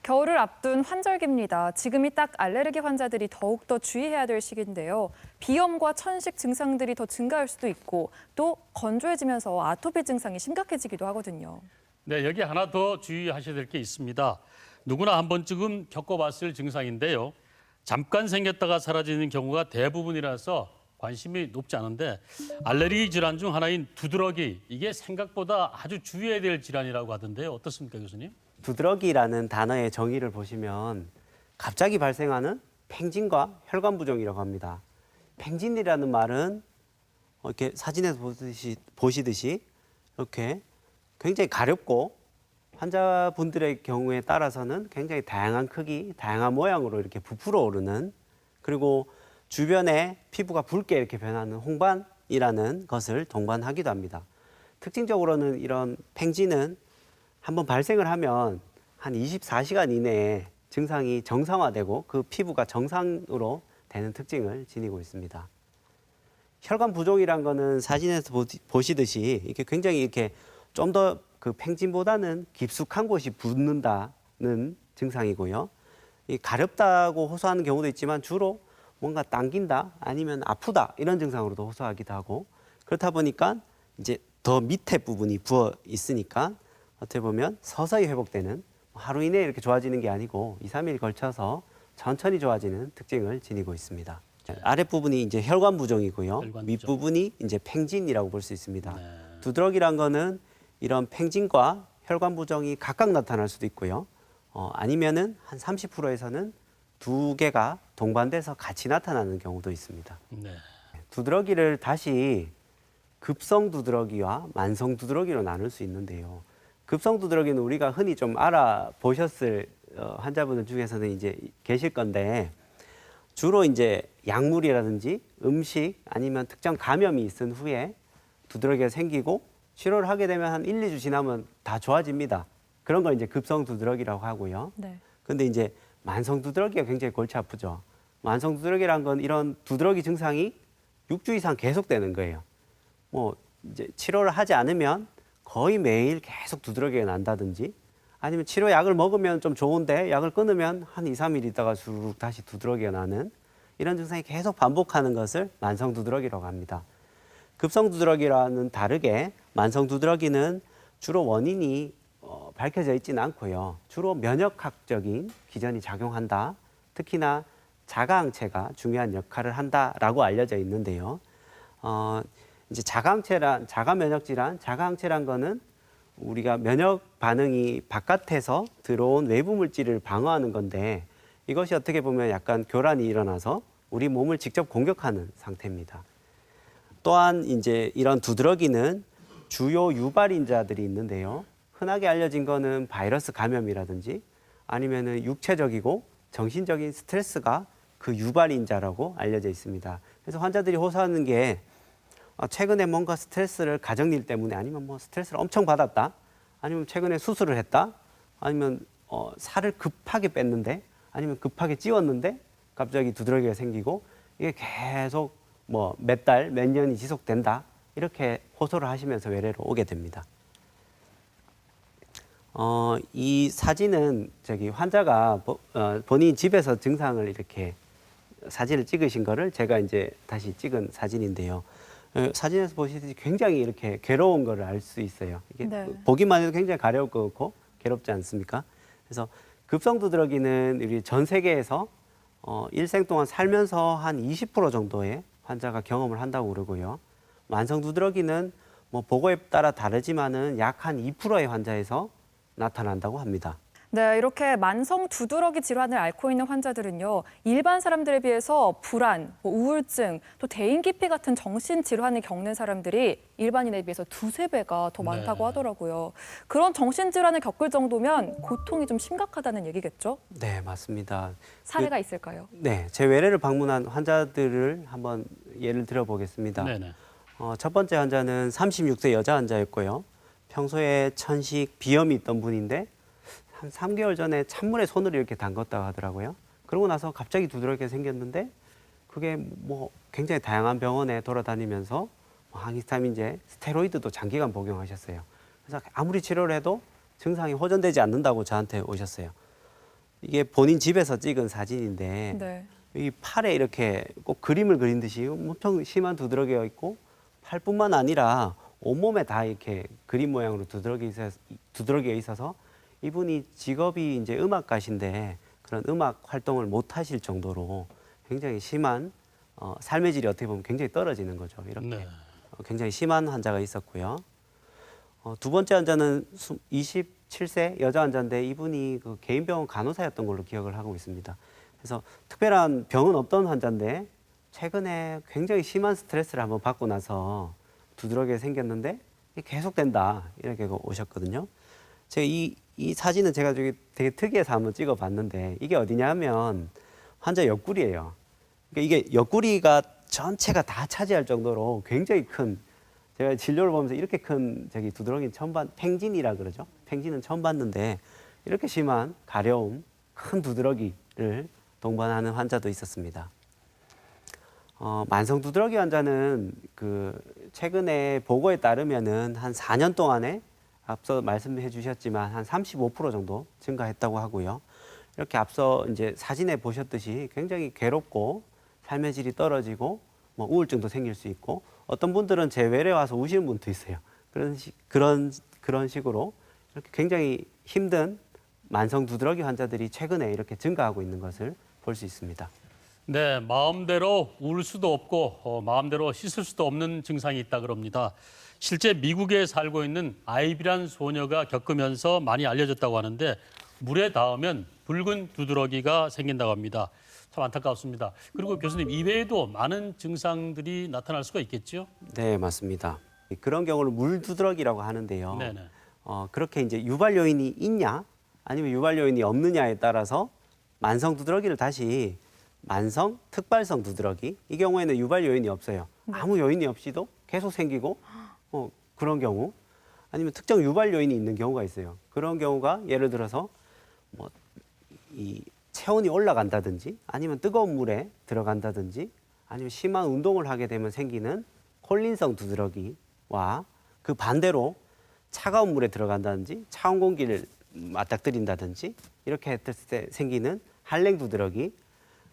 겨울을 앞둔 환절기입니다. 지금이 딱 알레르기 환자들이 더욱더 주의해야 될 시기인데요. 비염과 천식 증상들이 더 증가할 수도 있고 또 건조해지면서 아토피 증상이 심각해지기도 하거든요. 네, 여기 하나 더 주의하셔야 될 게 있습니다. 누구나 한 번쯤은 겪어봤을 증상인데요. 잠깐 생겼다가 사라지는 경우가 대부분이라서 관심이 높지 않은데 알레르기 질환 중 하나인 두드러기, 이게 생각보다 아주 주의해야 될 질환이라고 하던데요. 어떻습니까, 교수님? 두드러기라는 단어의 정의를 보시면 갑자기 발생하는 팽진과 혈관 부종이라고 합니다. 팽진이라는 말은 이렇게 사진에서 보시듯이 이렇게 굉장히 가렵고 환자분들의 경우에 따라서는 굉장히 다양한 크기, 다양한 모양으로 이렇게 부풀어 오르는, 그리고 주변에 피부가 붉게 이렇게 변하는 홍반이라는 것을 동반하기도 합니다. 특징적으로는 이런 팽진은 한번 발생을 하면 한 24시간 이내에 증상이 정상화되고 그 피부가 정상으로 되는 특징을 지니고 있습니다. 혈관 부종이란 거는 사진에서 보시듯이 이렇게 굉장히 이렇게 좀 더 그 팽진보다는 깊숙한 곳이 붓는다는 증상이고요. 이 가렵다고 호소하는 경우도 있지만 주로 뭔가 당긴다 아니면 아프다 이런 증상으로도 호소하기도 하고, 그렇다 보니까 이제 더 밑에 부분이 부어 있으니까 어떻게 보면 서서히 회복되는, 하루 이내에 이렇게 좋아지는 게 아니고 2, 3일 걸쳐서 천천히 좋아지는 특징을 지니고 있습니다. 아랫부분이 이제 혈관 부종이고요. 혈관 부종. 윗부분이 이제 팽진이라고 볼 수 있습니다. 네. 두드러기란 거는 이런 팽진과 혈관 부종이 각각 나타날 수도 있고요. 아니면은 한 30%에서는 두 개가 동반돼서 같이 나타나는 경우도 있습니다. 네. 두드러기를 다시 급성 두드러기와 만성 두드러기로 나눌 수 있는데요. 급성 두드러기는 우리가 흔히 좀 알아보셨을 환자분들 중에서는 이제 계실 건데, 주로 이제 약물이라든지 음식 아니면 특정 감염이 있은 후에 두드러기가 생기고 치료를 하게 되면 한 1, 2주 지나면 다 좋아집니다. 그런 걸 이제 급성 두드러기라고 하고요. 네. 근데 이제 만성 두드러기가 굉장히 골치 아프죠. 만성 두드러기란 건 이런 두드러기 증상이 6주 이상 계속되는 거예요. 뭐 이제 치료를 하지 않으면 거의 매일 계속 두드러기가 난다든지, 아니면 치료약을 먹으면 좀 좋은데 약을 끊으면 한 2, 3일 있다가 쭉 다시 두드러기가 나는 이런 증상이 계속 반복하는 것을 만성 두드러기라고 합니다. 급성 두드러기와는 다르게 만성 두드러기는 주로 원인이 밝혀져 있지는 않고요. 주로 면역학적인 기전이 작용한다. 특히나 자가항체가 중요한 역할을 한다라고 알려져 있는데요. 이제 자가항체란 거는 우리가 면역 반응이 바깥에서 들어온 외부 물질을 방어하는 건데, 이것이 어떻게 보면 약간 교란이 일어나서 우리 몸을 직접 공격하는 상태입니다. 또한 이제 이런 두드러기는 주요 유발인자들이 있는데요. 흔하게 알려진 거는 바이러스 감염이라든지 아니면은 육체적이고 정신적인 스트레스가 그 유발인자라고 알려져 있습니다. 그래서 환자들이 호소하는 게 최근에 뭔가 스트레스를 가정일 때문에, 아니면 뭐 스트레스를 엄청 받았다, 아니면 최근에 수술을 했다, 아니면 살을 급하게 뺐는데, 아니면 급하게 찌웠는데 갑자기 두드러기가 생기고 이게 계속 뭐 몇 달, 몇 년이 지속된다, 이렇게 호소를 하시면서 외래로 오게 됩니다. 이 사진은 환자가 본인 집에서 증상을 이렇게 사진을 찍으신 거를 제가 이제 다시 찍은 사진인데요. 사진에서 보시듯이 굉장히 이렇게 괴로운 거를 알 수 있어요. 이게 네. 보기만 해도 굉장히 가려울 것 같고 괴롭지 않습니까? 그래서 급성 두드러기는 우리 전 세계에서 일생 동안 살면서 한 20% 정도의 환자가 경험을 한다고 그러고요. 만성 두드러기는 뭐 보고에 따라 다르지만은 약 한 2%의 환자에서 나타난다고 합니다. 네, 이렇게 만성 두드러기 질환을 앓고 있는 환자들은요, 일반 사람들에 비해서 불안, 우울증, 또 대인기피 같은 정신 질환을 겪는 사람들이 일반인에 비해서 두세 배가 더 많다고 네. 하더라고요. 그런 정신 질환을 겪을 정도면 고통이 좀 심각하다는 얘기겠죠? 네, 맞습니다. 사례가 있을까요? 네, 제 외래를 방문한 환자들을 한번 예를 들어보겠습니다. 네네. 첫 번째 환자는 36세 여자 환자였고요. 평소에 천식, 비염이 있던 분인데 한 3개월 전에 찬물에 손을 이렇게 담갔다고 하더라고요. 그러고 나서 갑자기 두드러기가 생겼는데 그게 뭐 굉장히 다양한 병원에 돌아다니면서 항히스타민제, 스테로이드도 장기간 복용하셨어요. 그래서 아무리 치료를 해도 증상이 호전되지 않는다고 저한테 오셨어요. 이게 본인 집에서 찍은 사진인데 네. 이 팔에 이렇게 꼭 그림을 그린 듯이 엄청 심한 두드러기가 있고 팔뿐만 아니라 온몸에 다 이렇게 그림 모양으로 두드러기가 있어서 이분이 직업이 이제 음악가신데 그런 음악 활동을 못 하실 정도로 굉장히 심한 삶의 질이 어떻게 보면 굉장히 떨어지는 거죠. 이렇게 네. 굉장히 심한 환자가 있었고요. 두 번째 환자는 27세 여자 환자인데 이분이 그 개인병원 간호사였던 걸로 기억을 하고 있습니다. 그래서 특별한 병은 없던 환자인데 최근에 굉장히 심한 스트레스를 한번 받고 나서 두드러기가 생겼는데 이게 계속된다 이렇게 오셨거든요. 제가 이 사진은 제가 되게 특이해서 한번 찍어봤는데 이게 어디냐면 환자 옆구리예요. 그러니까 이게 옆구리가 전체가 다 차지할 정도로 굉장히 큰 제가 진료를 보면서 이렇게 큰 두드러기는 팽진이라 그러죠. 팽진은 처음 봤는데 이렇게 심한 가려움, 큰 두드러기를 동반하는 환자도 있었습니다. 만성 두드러기 환자는 그 최근에 보고에 따르면은 한 4년 동안에 앞서 말씀해 주셨지만 한 35% 정도 증가했다고 하고요. 이렇게 앞서 이제 사진에 보셨듯이 굉장히 괴롭고 삶의 질이 떨어지고 뭐 우울증도 생길 수 있고 어떤 분들은 제 외래 와서 우시는 분도 있어요. 그런 식으로 이렇게 굉장히 힘든 만성 두드러기 환자들이 최근에 이렇게 증가하고 있는 것을 볼 수 있습니다. 네, 마음대로 울 수도 없고 마음대로 씻을 수도 없는 증상이 있다 그럽니다. 실제 미국에 살고 있는 아이비란 소녀가 겪으면서 많이 알려졌다고 하는데 물에 닿으면 붉은 두드러기가 생긴다고 합니다. 참 안타깝습니다. 그리고 교수님 이외에도 많은 증상들이 나타날 수가 있겠죠? 네, 맞습니다. 그런 경우를 물두드러기라고 하는데요. 네네. 그렇게 이제 유발 요인이 있냐 아니면 유발 요인이 없느냐에 따라서 만성 두드러기를 다시 만성 특발성 두드러기 이 경우에는 유발 요인이 없어요. 아무 요인이 없이도 계속 생기고 그런 경우 아니면 특정 유발 요인이 있는 경우가 있어요. 그런 경우가 예를 들어서 뭐 이 체온이 올라간다든지 아니면 뜨거운 물에 들어간다든지 아니면 심한 운동을 하게 되면 생기는 콜린성 두드러기와 그 반대로 차가운 물에 들어간다든지 차온 공기를 맞닥뜨린다든지 이렇게 했을 때 생기는 한랭 두드러기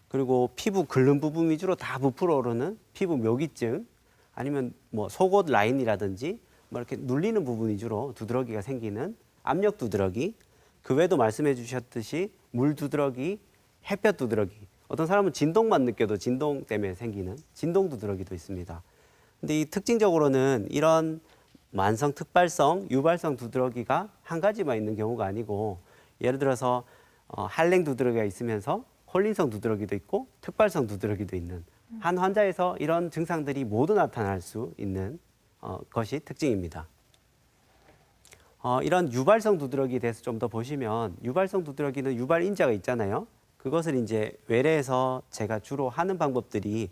그리고 피부 긁는 부분 위주로 다 부풀어 오르는 피부 묘기증 아니면 뭐 속옷 라인이라든지 뭐 이렇게 눌리는 부분 위주로 두드러기가 생기는 압력 두드러기 그 외에도 말씀해 주셨듯이 물 두드러기, 햇볕 두드러기 어떤 사람은 진동만 느껴도 진동 때문에 생기는 진동 두드러기도 있습니다. 근데 이 특징적으로는 이런 만성 특발성, 유발성 두드러기가 한 가지만 있는 경우가 아니고 예를 들어서 한랭 두드러기가 있으면서 콜린성 두드러기도 있고 특발성 두드러기도 있는 한 환자에서 이런 증상들이 모두 나타날 수 있는 것이 특징입니다. 이런 유발성 두드러기에 대해서 좀 더 보시면 유발성 두드러기는 유발 인자가 있잖아요. 그것을 이제 외래에서 제가 주로 하는 방법들이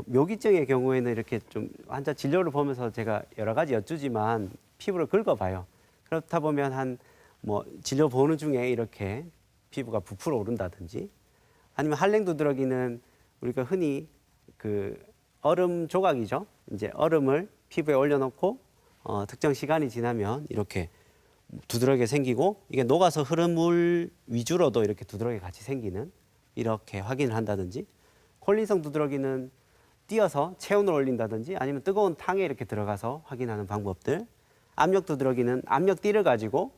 묘기증의 경우에는 이렇게 좀 환자 진료를 보면서 제가 여러 가지 여쭈지만 피부를 긁어봐요. 그렇다 보면 한 뭐 진료 보는 중에 이렇게 피부가 부풀어 오른다든지 아니면 한랭 두드러기는 우리가 흔히 그 얼음 조각이죠. 이제 얼음을 피부에 올려놓고 특정 시간이 지나면 이렇게 두드러기가 생기고 이게 녹아서 흐른 물 위주로도 이렇게 두드러기가 같이 생기는 이렇게 확인을 한다든지 콜린성 두드러기는 띄어서 체온을 올린다든지 아니면 뜨거운 탕에 이렇게 들어가서 확인하는 방법들 압력 두드러기는 압력띠를 가지고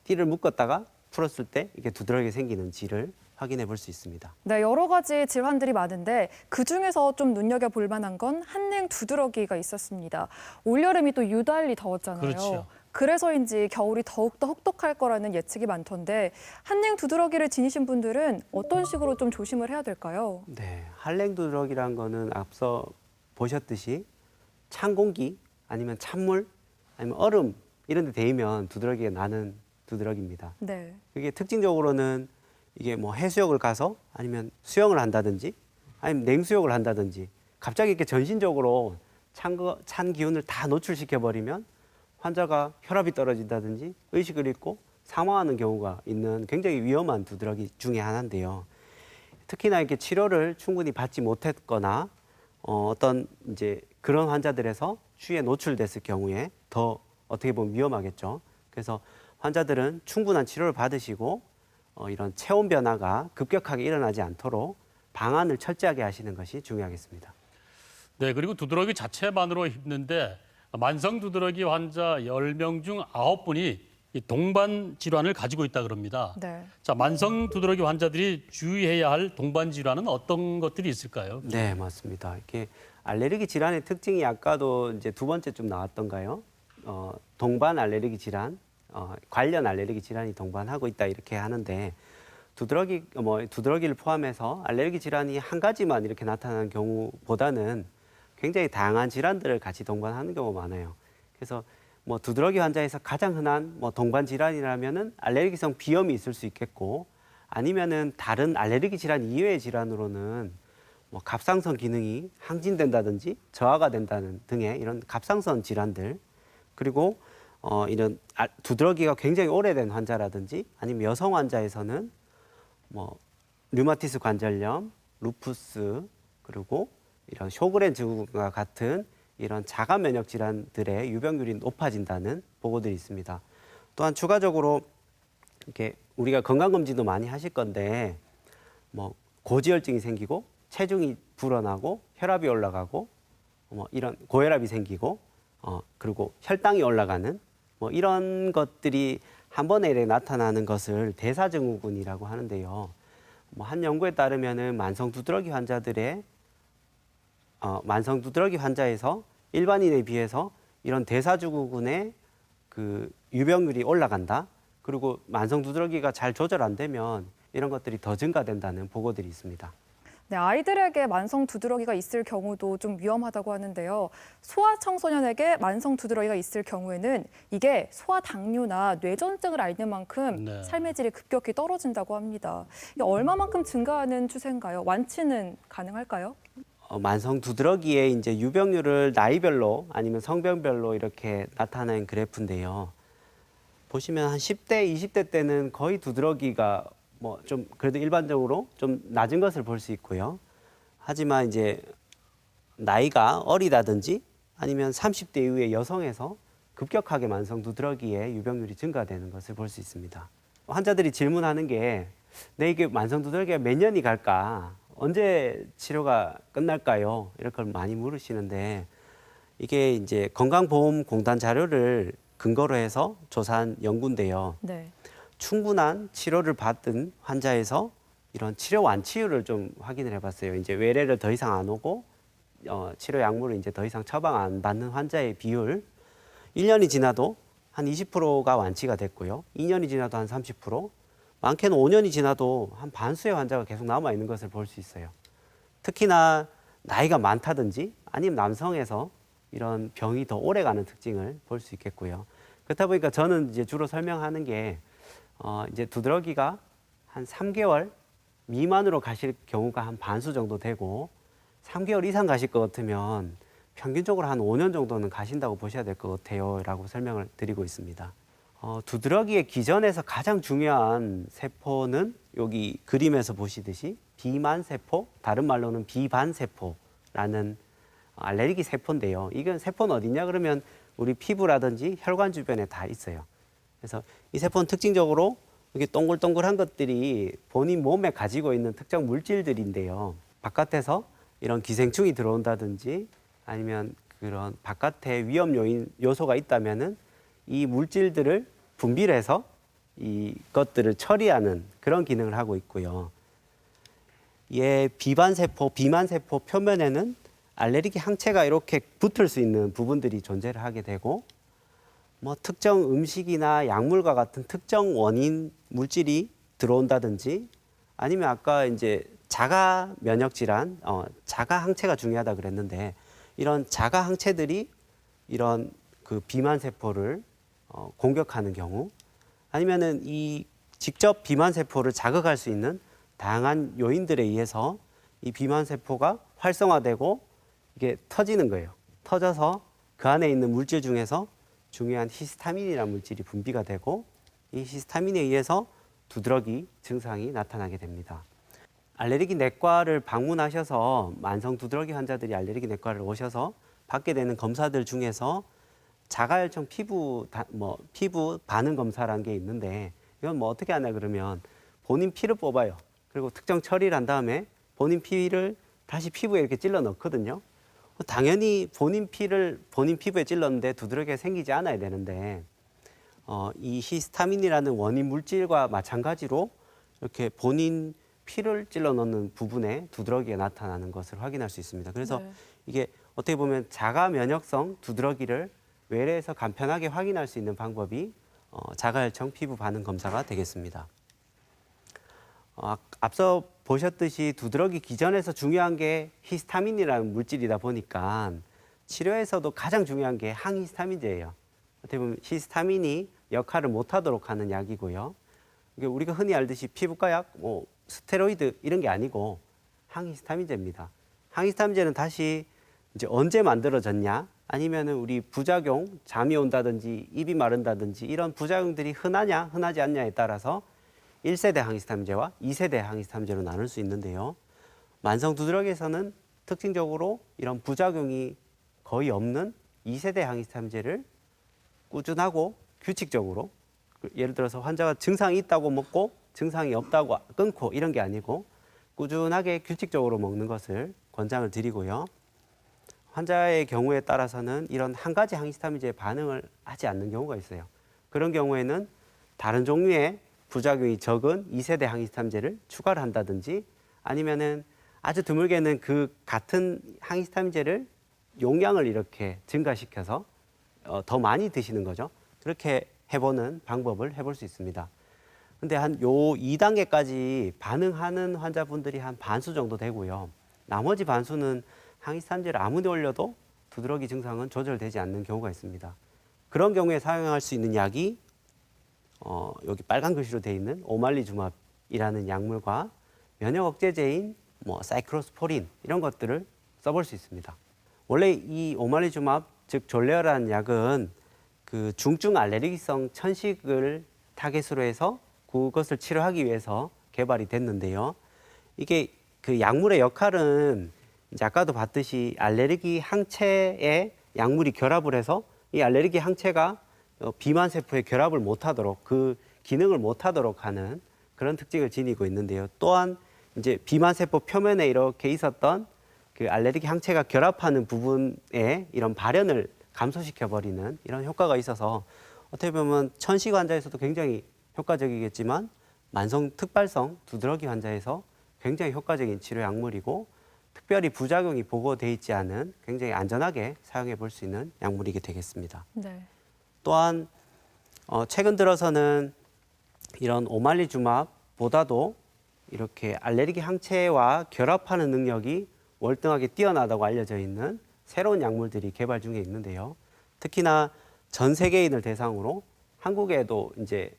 띠를 묶었다가 풀었을 때 이렇게 두드러기가 생기는 질을 확인해 볼 수 있습니다. 네, 여러 가지 질환들이 많은데 그중에서 좀 눈여겨볼 만한 건 한랭 두드러기가 있었습니다. 올여름이 또 유달리 더웠잖아요. 그렇죠. 그래서인지 겨울이 더욱더 혹독할 거라는 예측이 많던데 한랭 두드러기를 지니신 분들은 어떤 식으로 좀 조심을 해야 될까요? 네, 한랭 두드러기란 거는 앞서 보셨듯이 찬 공기 아니면 찬물 아니면 얼음 이런 데 데이면 두드러기가 나는 두드러기입니다. 네. 그게 특징적으로는 이게 뭐 해수욕을 가서 아니면 수영을 한다든지 아니면 냉수욕을 한다든지 갑자기 이렇게 전신적으로 찬 기운을 다 노출시켜 버리면 환자가 혈압이 떨어진다든지 의식을 잃고 사망하는 경우가 있는 굉장히 위험한 두드러기 중에 하나인데요. 특히나 이렇게 치료를 충분히 받지 못했거나 어떤 이제 그런 환자들에서 추위에 노출됐을 경우에 더 어떻게 보면 위험하겠죠. 그래서 환자들은 충분한 치료를 받으시고 이런 체온 변화가 급격하게 일어나지 않도록 방안을 철저하게 하시는 것이 중요하겠습니다. 네, 그리고 두드러기 자체만으로 힘든데 만성 두드러기 환자 10명 중 9분이 이 동반 질환을 가지고 있다 그럽니다. 네. 자, 만성 두드러기 환자들이 주의해야 할 동반 질환은 어떤 것들이 있을까요? 네, 맞습니다. 이렇게 알레르기 질환의 특징이 아까도 이제 두 번째 좀 나왔던가요? 동반 알레르기 질환, 관련 알레르기 질환이 동반하고 있다 이렇게 하는데 두드러기를 포함해서 알레르기 질환이 한 가지만 이렇게 나타나는 경우보다는 굉장히 다양한 질환들을 같이 동반하는 경우가 많아요. 그래서 뭐 두드러기 환자에서 가장 흔한 뭐 동반 질환이라면은 알레르기성 비염이 있을 수 있겠고, 아니면은 다른 알레르기 질환 이외의 질환으로는 뭐 갑상선 기능이 항진된다든지 저하가 된다는 등의 이런 갑상선 질환들, 그리고 이런 두드러기가 굉장히 오래된 환자라든지 아니면 여성 환자에서는 뭐 류마티스 관절염, 루푸스, 그리고 이런 쇼그렌 증후군과 같은 이런 자가 면역 질환들의 유병률이 높아진다는 보고들이 있습니다. 또한 추가적으로 이렇게 우리가 건강검진도 많이 하실 건데 뭐 고지혈증이 생기고 체중이 불어나고 혈압이 올라가고 뭐 이런 고혈압이 생기고 그리고 혈당이 올라가는 뭐 이런 것들이 한 번에 이렇게 나타나는 것을 대사증후군이라고 하는데요. 뭐 한 연구에 따르면은 만성 두드러기 환자에서 일반인에 비해서 이런 대사증후군의 그 유병률이 올라간다. 그리고 만성 두드러기가 잘 조절 안 되면 이런 것들이 더 증가된다는 보고들이 있습니다. 네, 아이들에게 만성 두드러기가 있을 경우도 좀 위험하다고 하는데요. 소아청소년에게 만성 두드러기가 있을 경우에는 이게 소아당뇨나 뇌전증을 앓는 만큼 네. 삶의 질이 급격히 떨어진다고 합니다. 이게 얼마만큼 증가하는 추세인가요? 완치는 가능할까요? 만성 두드러기의 이제 유병률을 나이별로 아니면 성병별로 이렇게 나타낸 그래프인데요. 보시면 한 10대, 20대 때는 거의 두드러기가 뭐 좀 그래도 일반적으로 좀 낮은 것을 볼 수 있고요. 하지만 이제 나이가 어리다든지 아니면 30대 이후의 여성에서 급격하게 만성 두드러기의 유병률이 증가되는 것을 볼 수 있습니다. 환자들이 질문하는 게 내 이게 만성 두드러기가 몇 년이 갈까? 언제 치료가 끝날까요? 이렇게 많이 물으시는데 이게 이제 건강보험공단 자료를 근거로 해서 조사한 연구인데요. 네. 충분한 치료를 받은 환자에서 이런 치료 완치율을 좀 확인을 해봤어요. 이제 외래를 더 이상 안 오고 치료 약물을 이제 더 이상 처방 안 받는 환자의 비율, 1년이 지나도 한 20%가 완치가 됐고요. 2년이 지나도 한 30%, 많게는 5년이 지나도 한 반수의 환자가 계속 남아 있는 것을 볼 수 있어요. 특히나 나이가 많다든지 아니면 남성에서 이런 병이 더 오래 가는 특징을 볼 수 있겠고요. 그렇다 보니까 저는 이제 주로 설명하는 게 이제 두드러기가 한 3개월 미만으로 가실 경우가 한 반수 정도 되고 3개월 이상 가실 것 같으면 평균적으로 한 5년 정도는 가신다고 보셔야 될 것 같아요 라고 설명을 드리고 있습니다. 두드러기의 기전에서 가장 중요한 세포는 여기 그림에서 보시듯이 비만세포, 다른 말로는 비반세포라는 알레르기 세포인데요. 이건 세포는 어디냐 그러면 우리 피부라든지 혈관 주변에 다 있어요. 그래서 이 세포는 특징적으로 이렇게 동글동글한 것들이 본인 몸에 가지고 있는 특정 물질들인데요. 바깥에서 이런 기생충이 들어온다든지 아니면 그런 바깥에 위험 요소가 있다면은 이 물질들을 분비해서 이것들을 처리하는 그런 기능을 하고 있고요. 이 비반세포, 비만세포 표면에는 알레르기 항체가 이렇게 붙을 수 있는 부분들이 존재를 하게 되고 뭐 특정 음식이나 약물과 같은 특정 원인 물질이 들어온다든지 아니면 아까 이제 자가 면역 질환, 자가 항체가 중요하다 그랬는데 이런 자가 항체들이 이런 그 비만 세포를 공격하는 경우 아니면은 이 직접 비만 세포를 자극할 수 있는 다양한 요인들에 의해서 이 비만 세포가 활성화되고 이게 터지는 거예요. 터져서 그 안에 있는 물질 중에서 중요한 히스타민이라는 물질이 분비가 되고 이 히스타민에 의해서 두드러기 증상이 나타나게 됩니다. 알레르기 내과를 방문하셔서 만성 두드러기 환자들이 알레르기 내과를 오셔서 받게 되는 검사들 중에서 자가혈청 피부 반응 검사라는 게 있는데 이건 뭐 어떻게 하냐 그러면 본인 피를 뽑아요. 그리고 특정 처리를 한 다음에 본인 피를 다시 피부에 이렇게 찔러 넣거든요. 당연히 본인 피를 본인 피부에 찔렀는데 두드러기가 생기지 않아야 되는데 이 히스타민이라는 원인 물질과 마찬가지로 이렇게 본인 피를 찔러 넣는 부분에 두드러기가 나타나는 것을 확인할 수 있습니다. 그래서 네. 이게 어떻게 보면 자가 면역성 두드러기를 외래에서 간편하게 확인할 수 있는 방법이 자가혈청 피부 반응 검사가 되겠습니다. 앞서 보셨듯이 두드러기 기전에서 중요한 게 히스타민이라는 물질이다 보니까 치료에서도 가장 중요한 게 항히스타민제예요. 어떻게 보면 히스타민이 역할을 못하도록 하는 약이고요. 이게 우리가 흔히 알듯이 피부과 약, 스테로이드 이런 게 아니고 항히스타민제입니다. 항히스타민제는 다시 이제 언제 만들어졌냐? 아니면은 우리 부작용, 잠이 온다든지 입이 마른다든지 이런 부작용들이 흔하냐, 흔하지 않냐에 따라서 1세대 항히스타민제와 2세대 항히스타민제로 나눌 수 있는데요. 만성 두드러기에서는 특징적으로 이런 부작용이 거의 없는 2세대 항히스타민제를 꾸준하고 규칙적으로, 예를 들어서 환자가 증상이 있다고 먹고 증상이 없다고 끊고 이런 게 아니고 꾸준하게 규칙적으로 먹는 것을 권장을 드리고요. 환자의 경우에 따라서는 이런 한 가지 항히스타민제에 반응을 하지 않는 경우가 있어요. 그런 경우에는 다른 종류의 부작용이 적은 2세대 항히스타민제를 추가를 한다든지 아니면은 아주 드물게는 그 같은 항히스타민제를 용량을 이렇게 증가시켜서 더 많이 드시는 거죠. 그렇게 해보는 방법을 해볼 수 있습니다. 근데 한 요 2단계까지 반응하는 환자분들이 한 반수 정도 되고요. 나머지 반수는 항히스타민제를 아무리 올려도 두드러기 증상은 조절되지 않는 경우가 있습니다. 그런 경우에 사용할 수 있는 약이 여기 빨간 글씨로 되어 있는 오말리주맙이라는 약물과 면역 억제제인 사이클로스포린 이런 것들을 써볼 수 있습니다. 원래 이 오말리주맙 즉 졸레어라는 약은 그 중증 알레르기성 천식을 타겟으로 해서 그것을 치료하기 위해서 개발이 됐는데요. 이게 그 약물의 역할은 이제 아까도 봤듯이 알레르기 항체에 약물이 결합을 해서 이 알레르기 항체가 비만 세포에 결합을 못하도록 그 기능을 못하도록 하는 그런 특징을 지니고 있는데요. 또한 이제 비만 세포 표면에 이렇게 있었던 그 알레르기 항체가 결합하는 부분에 이런 발현을 감소시켜 버리는 이런 효과가 있어서 어떻게 보면 천식 환자에서도 굉장히 효과적이겠지만 만성 특발성 두드러기 환자에서 굉장히 효과적인 치료 약물이고 특별히 부작용이 보고돼 있지 않은 굉장히 안전하게 사용해 볼 수 있는 약물이게 되겠습니다. 네. 또한 최근 들어서는 이런 오말리주맙보다도 이렇게 알레르기 항체와 결합하는 능력이 월등하게 뛰어나다고 알려져 있는 새로운 약물들이 개발 중에 있는데요. 특히나 전 세계인을 대상으로 한국에도 이제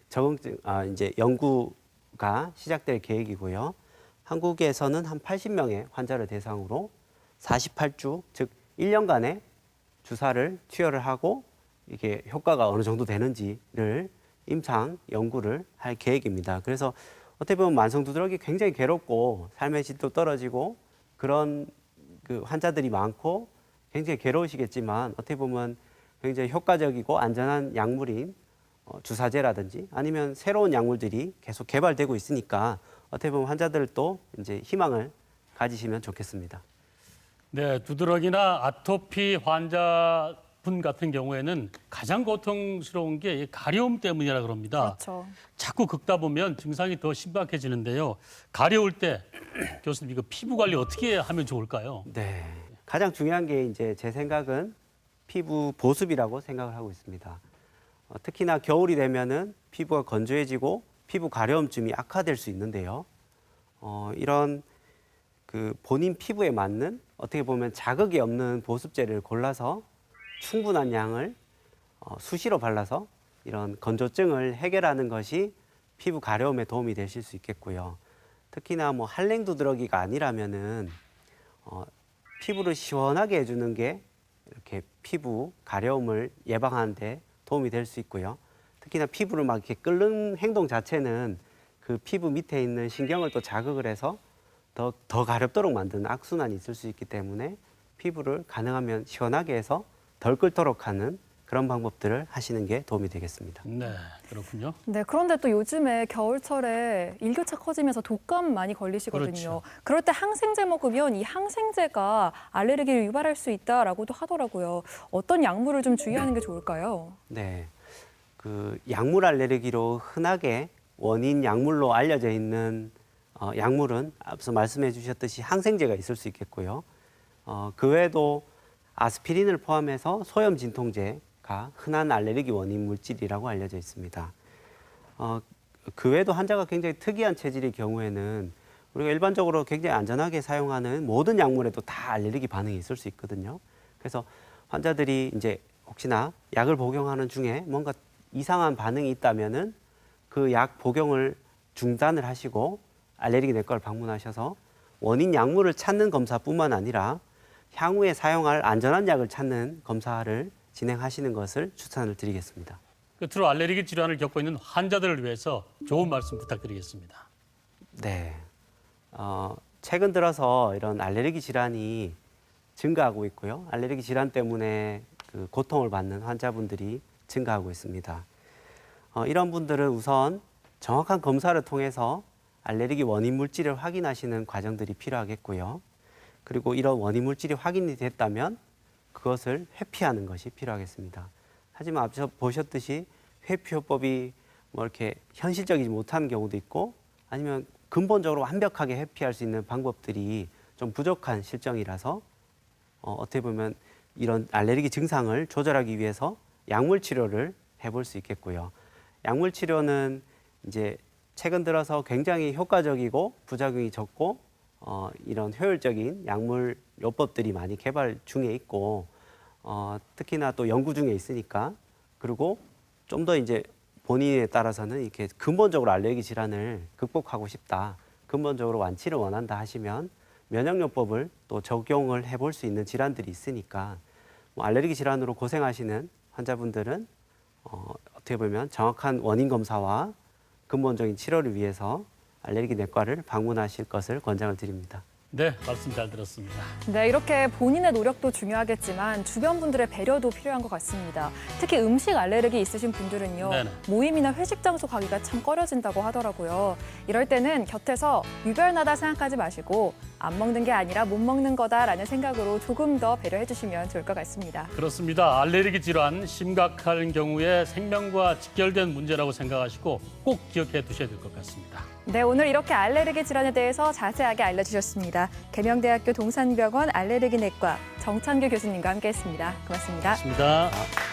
이제 연구가 시작될 계획이고요. 한국에서는 한 80명의 환자를 대상으로 48주, 즉 1년간의 주사를 투여를 하고 이게 효과가 어느 정도 되는지를 임상 연구를 할 계획입니다. 그래서 어떻게 보면 만성 두드러기 굉장히 괴롭고 삶의 질도 떨어지고 그런 그 환자들이 많고 굉장히 괴로우시겠지만 어떻게 보면 굉장히 효과적이고 안전한 약물인 주사제라든지 아니면 새로운 약물들이 계속 개발되고 있으니까 어떻게 보면 환자들도 이제 희망을 가지시면 좋겠습니다. 네, 두드러기나 아토피 환자분 같은 경우에는 가장 고통스러운 게 가려움 때문이라 그럽니다. 그렇죠. 자꾸 긁다 보면 증상이 더 심각해지는데요. 가려울 때 교수님 이거 피부 관리 어떻게 하면 좋을까요? 네. 가장 중요한 게 이제 제 생각은 피부 보습이라고 생각을 하고 있습니다. 특히나 겨울이 되면은 피부가 건조해지고 피부 가려움증이 악화될 수 있는데요. 이런 그 본인 피부에 맞는 어떻게 보면 자극이 없는 보습제를 골라서 충분한 양을 수시로 발라서 이런 건조증을 해결하는 것이 피부 가려움에 도움이 되실 수 있겠고요. 특히나 한랭 두드러기가 아니라면은 피부를 시원하게 해주는 게 이렇게 피부 가려움을 예방하는 데 도움이 될 수 있고요. 특히나 피부를 막 이렇게 끓는 행동 자체는 그 피부 밑에 있는 신경을 또 자극을 해서 더 가렵도록 만드는 악순환이 있을 수 있기 때문에 피부를 가능하면 시원하게 해서 덜 끓도록 하는 그런 방법들을 하시는 게 도움이 되겠습니다. 네, 그렇군요. 네, 그런데 또 요즘에 겨울철에 일교차 커지면서 독감 많이 걸리시거든요. 그렇죠. 그럴 때 항생제 먹으면 이 항생제가 알레르기를 유발할 수 있다라고도 하더라고요. 어떤 약물을 좀 주의하는 게 좋을까요? 네, 그 약물 알레르기로 흔하게 원인 약물로 알려져 있는 약물은 앞서 말씀해 주셨듯이 항생제가 있을 수 있겠고요. 그 외에도 아스피린을 포함해서 소염 진통제가 흔한 알레르기 원인 물질이라고 알려져 있습니다. 그 외에도 환자가 굉장히 특이한 체질의 경우에는 우리가 일반적으로 굉장히 안전하게 사용하는 모든 약물에도 다 알레르기 반응이 있을 수 있거든요. 그래서 환자들이 이제 혹시나 약을 복용하는 중에 뭔가 이상한 반응이 있다면은 그 약 복용을 중단을 하시고 알레르기 내과를 방문하셔서 원인 약물을 찾는 검사뿐만 아니라 향후에 사용할 안전한 약을 찾는 검사를 진행하시는 것을 추천을 드리겠습니다. 끝으로 알레르기 질환을 겪고 있는 환자들을 위해서 좋은 말씀 부탁드리겠습니다. 네. 최근 들어서 이런 알레르기 질환이 증가하고 있고요. 알레르기 질환 때문에 그 고통을 받는 환자분들이 증가하고 있습니다. 이런 분들은 우선 정확한 검사를 통해서 알레르기 원인 물질을 확인하시는 과정들이 필요하겠고요. 그리고 이런 원인 물질이 확인이 됐다면 그것을 회피하는 것이 필요하겠습니다. 하지만 앞서 보셨듯이 회피요법이 뭐 이렇게 현실적이지 못한 경우도 있고 아니면 근본적으로 완벽하게 회피할 수 있는 방법들이 좀 부족한 실정이라서 어떻게 보면 이런 알레르기 증상을 조절하기 위해서 약물 치료를 해볼 수 있겠고요. 약물 치료는 이제 최근 들어서 굉장히 효과적이고 부작용이 적고 이런 효율적인 약물 요법들이 많이 개발 중에 있고 특히나 또 연구 중에 있으니까 그리고 좀 더 이제 본인에 따라서는 이렇게 근본적으로 알레르기 질환을 극복하고 싶다, 근본적으로 완치를 원한다 하시면 면역요법을 또 적용을 해볼 수 있는 질환들이 있으니까 뭐 알레르기 질환으로 고생하시는 환자분들은 어떻게 보면 정확한 원인 검사와 근본적인 치료를 위해서 알레르기 내과를 방문하실 것을 권장을 드립니다. 네, 말씀 잘 들었습니다. 네, 이렇게 본인의 노력도 중요하겠지만 주변 분들의 배려도 필요한 것 같습니다. 특히 음식 알레르기 있으신 분들은요. 네네. 모임이나 회식 장소 가기가 참 꺼려진다고 하더라고요. 이럴 때는 곁에서 유별나다 생각하지 마시고 안 먹는 게 아니라 못 먹는 거다라는 생각으로 조금 더 배려해 주시면 좋을 것 같습니다. 그렇습니다. 알레르기 질환 심각한 경우에 생명과 직결된 문제라고 생각하시고 꼭 기억해 두셔야 될 것 같습니다. 네, 오늘 이렇게 알레르기 질환에 대해서 자세하게 알려주셨습니다. 계명대학교 동산병원 알레르기내과 정찬규 교수님과 함께했습니다. 고맙습니다. 고맙습니다.